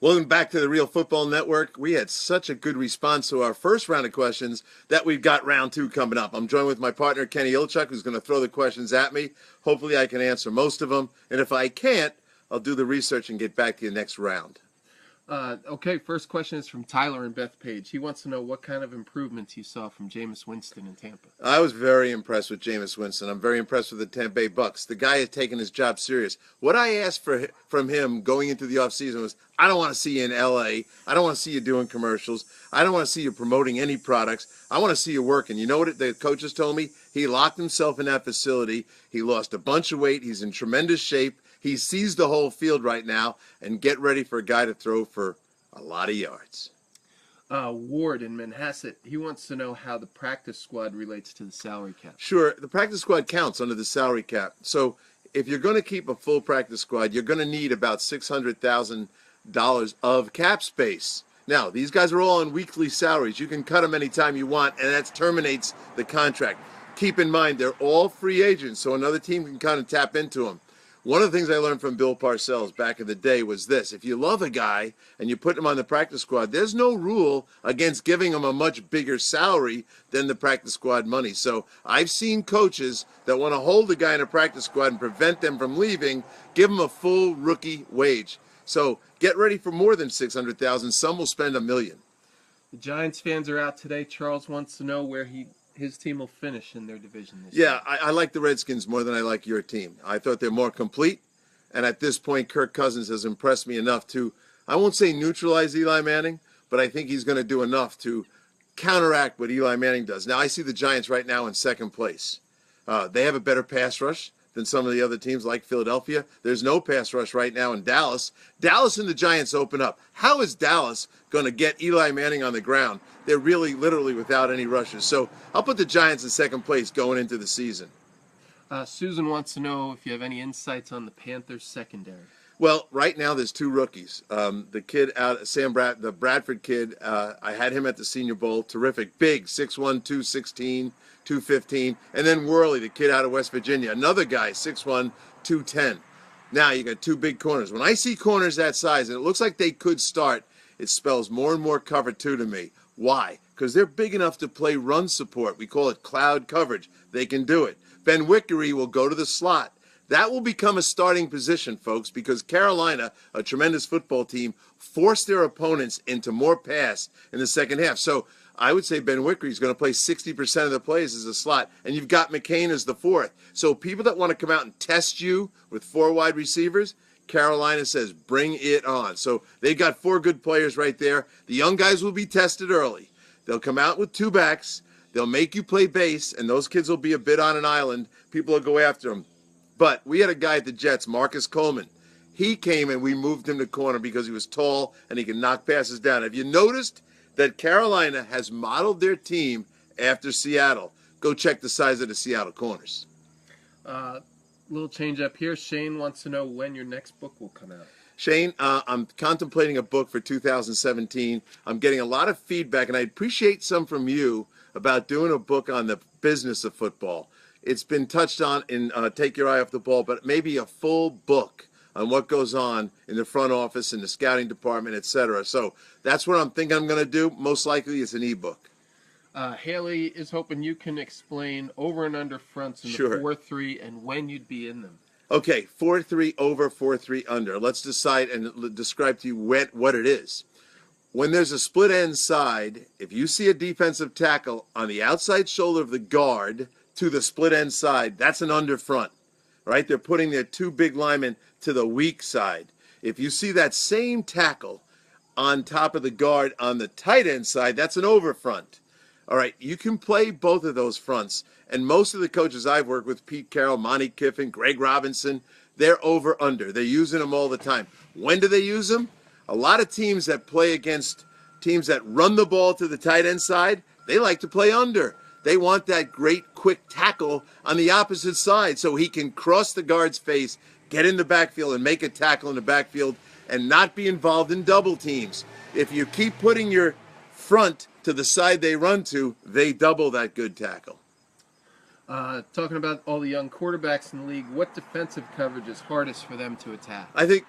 Welcome back to the Real Football Network. We had such a good response to our first round of questions that we've got round two coming up. I'm joined with my partner, Kenny Ilchuk, who's going to throw the questions at me. Hopefully I can answer most of them. And if I can't, I'll do the research and get back to you next round. Okay, first question is from Tyler in Bethpage. He wants to know what kind of improvements you saw from Jameis Winston in Tampa. I was very impressed with Jameis Winston. I'm very impressed with the Tampa Bay Bucks. The guy has taken his job serious. What I asked from him going into the offseason was, I don't want to see you in L.A. I don't want to see you doing commercials. I don't want to see you promoting any products. I want to see you working. You know what the coaches told me? He locked himself in that facility. He lost a bunch of weight. He's in tremendous shape. He sees the whole field right now, and get ready for a guy to throw for a lot of yards. Ward in Manhasset, he wants to know how the practice squad relates to the salary cap. Sure, the practice squad counts under the salary cap. So if you're going to keep a full practice squad, you're going to need about $600,000 of cap space. Now, these guys are all on weekly salaries. You can cut them anytime you want, and that terminates the contract. Keep in mind, they're all free agents, so another team can kind of tap into them. One of the things I learned from Bill Parcells back in the day was this. If you love a guy and you put him on the practice squad, there's no rule against giving him a much bigger salary than the practice squad money. So I've seen coaches that want to hold a guy in a practice squad and prevent them from leaving, give him a full rookie wage. So get ready for more than $600,000. Some will spend $1 million. The Giants fans are out today. Charles wants to know where his team will finish in their division this year. Yeah, I like the Redskins more than I like your team. I thought they're more complete, and at this point, Kirk Cousins has impressed me enough to, I won't say neutralize Eli Manning, but I think he's going to do enough to counteract what Eli Manning does. Now, I see the Giants right now in second place. They have a better pass rush than some of the other teams like Philadelphia. There's no pass rush right now in Dallas. Dallas and the Giants open up. How is Dallas going to get Eli Manning on the ground? They're really literally without any rushes. So I'll put the Giants in second place going into the season. Susan wants to know if you have any insights on the Panthers secondary. Well, right now there's two rookies. The kid out, the Bradford kid, I had him at the Senior Bowl. Terrific, big, 6'1", 216, 215. And then Worley, the kid out of West Virginia, another guy, 6'1", 210. Now you got two big corners. When I see corners that size, and it looks like they could start, it spells more and more cover two to me. Why? Because they're big enough to play run support. We call it cloud coverage. They can do it. Ben Wickery will go to the slot. That will become a starting position, folks, because Carolina, a tremendous football team, forced their opponents into more pass in the second half. So I would say Ben Wickery is going to play 60% of the plays as a slot, and you've got McCain as the fourth. So people that want to come out and test you with four wide receivers, Carolina says, bring it on. So they've got four good players right there. The young guys will be tested early. They'll come out with two backs. They'll make you play base, and those kids will be a bit on an island. People will go after them. But we had a guy at the Jets, Marcus Coleman. He came and we moved him to corner because he was tall and he could knock passes down. Have you noticed that Carolina has modeled their team after Seattle? Go check the size of the Seattle corners. Little change up here. Shane wants to know when your next book will come out. Shane, I'm contemplating a book for 2017. I'm getting a lot of feedback, and I appreciate some from you about doing a book on the business of football. It's been touched on in Take Your Eye Off the Ball, but maybe a full book on what goes on in the front office, in the scouting department, etc. So that's what I'm thinking I'm going to do. Most likely it's an ebook. Haley is hoping you can explain over and under fronts in the 4-3 and when you'd be in them. Okay, 4-3 over, 4-3 under. Let's decide and describe to you what it is. When there's a split end side, if you see a defensive tackle on the outside shoulder of the guard to the split end side, that's an under front, right? They're putting their two big linemen to the weak side. If you see that same tackle on top of the guard on the tight end side, that's an over front. All right, you can play both of those fronts. And most of the coaches I've worked with, Pete Carroll, Monty Kiffin, Greg Robinson, they're over under. They're using them all the time. When do they use them? A lot of teams that play against teams that run the ball to the tight end side, they like to play under. They want that great quick tackle on the opposite side so he can cross the guard's face, get in the backfield and make a tackle in the backfield and not be involved in double teams. If you keep putting your front to the side they run to, they double that good tackle. Talking about all the young quarterbacks in the league, what defensive coverage is hardest for them to attack? I think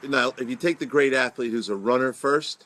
now, if you take the great athlete who's a runner first,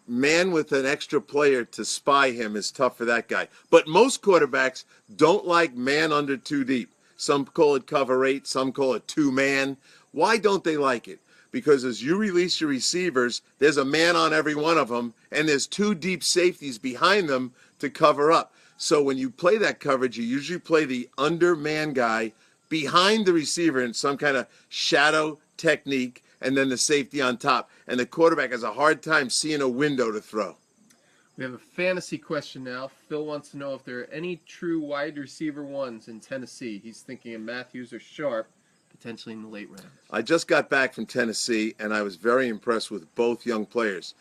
man with an extra player to spy him is tough for that guy. But most quarterbacks don't like man under two deep. Some call it cover eight, some call it two man. Why don't they like it? Because as you release your receivers, there's a man on every one of them, and there's two deep safeties behind them to cover up. So when you play that coverage, you usually play the underman guy behind the receiver in some kind of shadow technique, and then the safety on top. And the quarterback has a hard time seeing a window to throw. We have a fantasy question now. Phil wants to know if there are any true wide receiver ones in Tennessee. He's thinking of Matthews or Sharp, potentially in the late rounds. I just got back from Tennessee, and I was very impressed with both young players.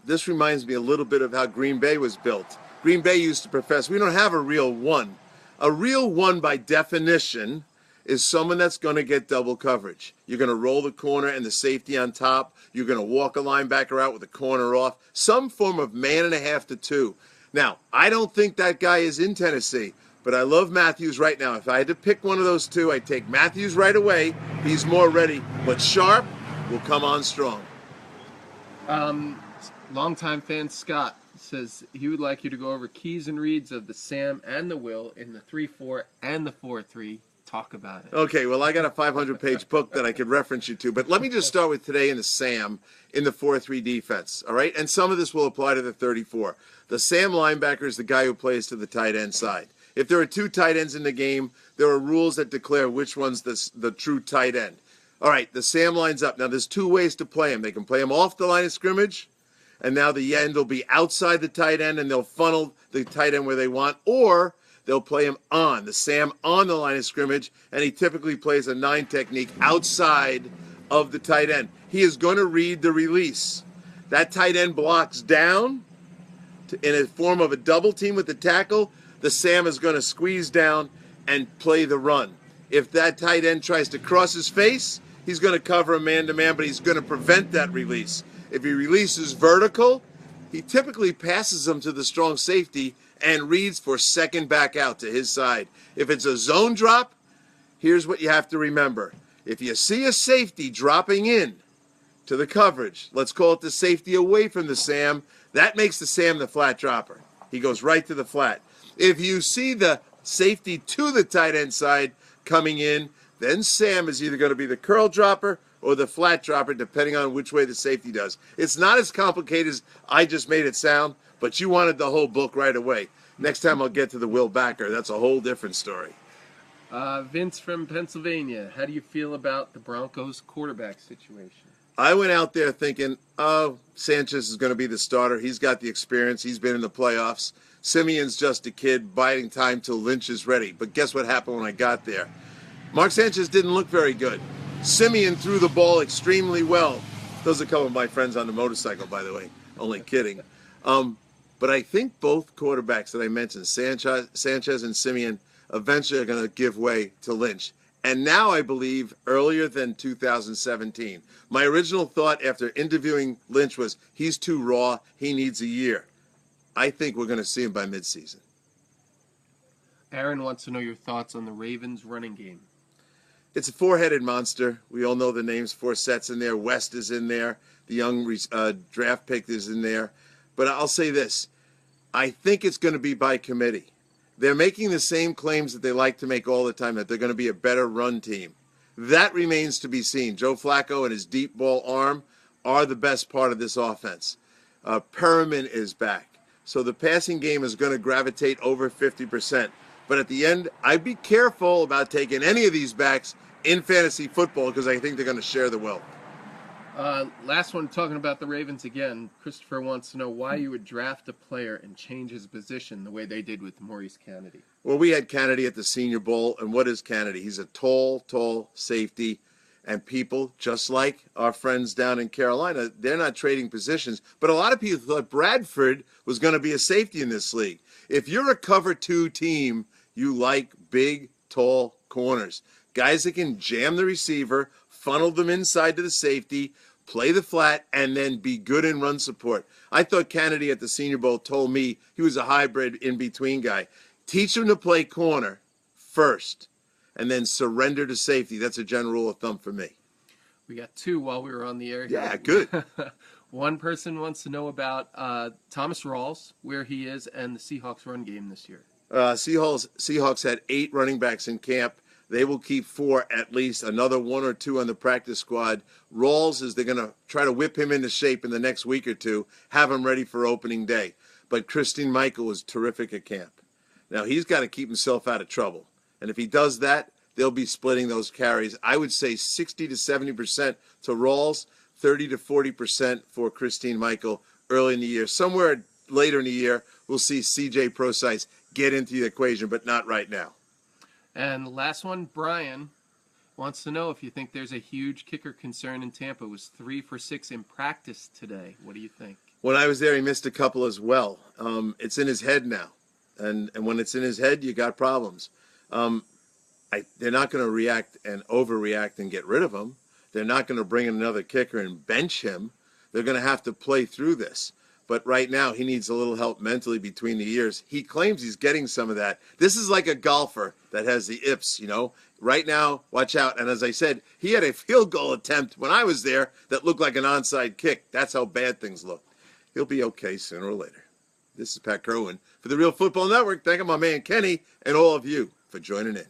This reminds me a little bit of how Green Bay was built. Green Bay used to profess, we don't have a real one. A real one, by definition, is someone that's going to get double coverage. You're going to roll the corner and the safety on top. You're going to walk a linebacker out with the corner off. Some form of man and a half to two. Now, I don't think that guy is in Tennessee, but I love Matthews right now. If I had to pick one of those two, I'd take Matthews right away. He's more ready. But Sharp will come on strong. Longtime fan Scott says he would like you to go over keys and reads of the Sam and the Will in the 3-4 and the 4-3. Talk about it. Okay, well, I got a 500-page book that I could reference you to, but let me just start with today in the Sam in the 4-3 defense, all right? And some of this will apply to the 34. The Sam linebacker is the guy who plays to the tight end side. If there are two tight ends in the game, there are rules that declare which one's the true tight end. All right, the Sam lines up. Now, there's two ways to play him. They can play him off the line of scrimmage, and now the end will be outside the tight end, and they'll funnel the tight end where they want, or they'll play him on, the Sam on the line of scrimmage, and he typically plays a 9 technique outside of the tight end. He is going to read the release. That tight end blocks down in a form of a double team with the tackle. The Sam is going to squeeze down and play the run. If that tight end tries to cross his face, he's going to cover a man-to-man, but he's going to prevent that release. If he releases vertical, he typically passes them to the strong safety and reads for second back out to his side. If it's a zone drop, here's what you have to remember. If you see a safety dropping in to the coverage, let's call it the safety away from the Sam, that makes the Sam the flat dropper. He goes right to the flat. If you see the safety to the tight end side coming in, then Sam is either going to be the curl dropper or the flat dropper, depending on which way the safety does. It's not as complicated as I just made it sound, but you wanted the whole book right away. Next time I'll get to the Will Backer. That's a whole different story. Vince from Pennsylvania, how do you feel about the Broncos quarterback situation? I went out there thinking, oh, Sanchez is going to be the starter. He's got the experience. He's been in the playoffs. Simeon's just a kid biding time till Lynch is ready. But guess what happened when I got there? Mark Sanchez didn't look very good. Simeon threw the ball extremely well. Those are a couple of my friends on the motorcycle, by the way. Only kidding. But I think both quarterbacks that I mentioned, Sanchez and Simeon, eventually are going to give way to Lynch. And now I believe earlier than 2017. My original thought after interviewing Lynch was he's too raw, he needs a year. I think we're going to see him by midseason. Aaron wants to know your thoughts on the Ravens running game. It's a four-headed monster. We all know the names. Forset's in there. West is in there. The young draft pick is in there. But I'll say this. I think it's going to be by committee. They're making the same claims that they like to make all the time, that they're going to be a better run team. That remains to be seen. Joe Flacco and his deep ball arm are the best part of this offense. Perriman is back. So the passing game is going to gravitate over 50%. But at the end, I'd be careful about taking any of these backs in fantasy football because I think they're going to share the wealth. Last one, talking about the Ravens again. Christopher wants to know why you would draft a player and change his position the way they did with Maurice Kennedy. Well, we had Kennedy at the Senior Bowl, and what is Kennedy? He's a tall safety, and people, just like our friends down in Carolina, they're not trading positions. But a lot of people thought Bradford was going to be a safety in this league. If you're a cover 2 team, you like big, tall corners. Guys that can jam the receiver, funnel them inside to the safety, play the flat, and then be good in run support. I thought Kennedy at the Senior Bowl told me he was a hybrid in-between guy. Teach him to play corner first, and then surrender to safety. That's a general rule of thumb for me. We got two while we were on the air here. Yeah, good. One person wants to know about Thomas Rawls, where he is, and the Seahawks run game this year. Seahawks had 8 running backs in camp. They will keep 4 at least, another 1 or 2 on the practice squad. Rawls is they're going to try to whip him into shape in the next week or two, have him ready for opening day. But Christine Michael was terrific at camp. Now, he's got to keep himself out of trouble. And if he does that, they'll be splitting those carries. I would say 60 to 70% to Rawls, 30 to 40% for Christine Michael early in the year. Somewhere later in the year, we'll see C.J. Procise get into the equation, but not right now. And the last one, Brian wants to know if you think there's a huge kicker concern in Tampa. It was 3 for 6 in practice today. What do you think? When I was there, he missed a couple as well. It's in his head now. And when it's in his head, you got problems. They're not going to react and overreact and get rid of him. They're not going to bring in another kicker and bench him. They're going to have to play through this. But right now, he needs a little help mentally between the ears. He claims he's getting some of that. This is like a golfer that has the ips, you know. Right now, watch out. And as I said, he had a field goal attempt when I was there that looked like an onside kick. That's how bad things look. He'll be okay sooner or later. This is Pat Kirwan for the Real Football Network. Thank you, my man Kenny, and all of you for joining in.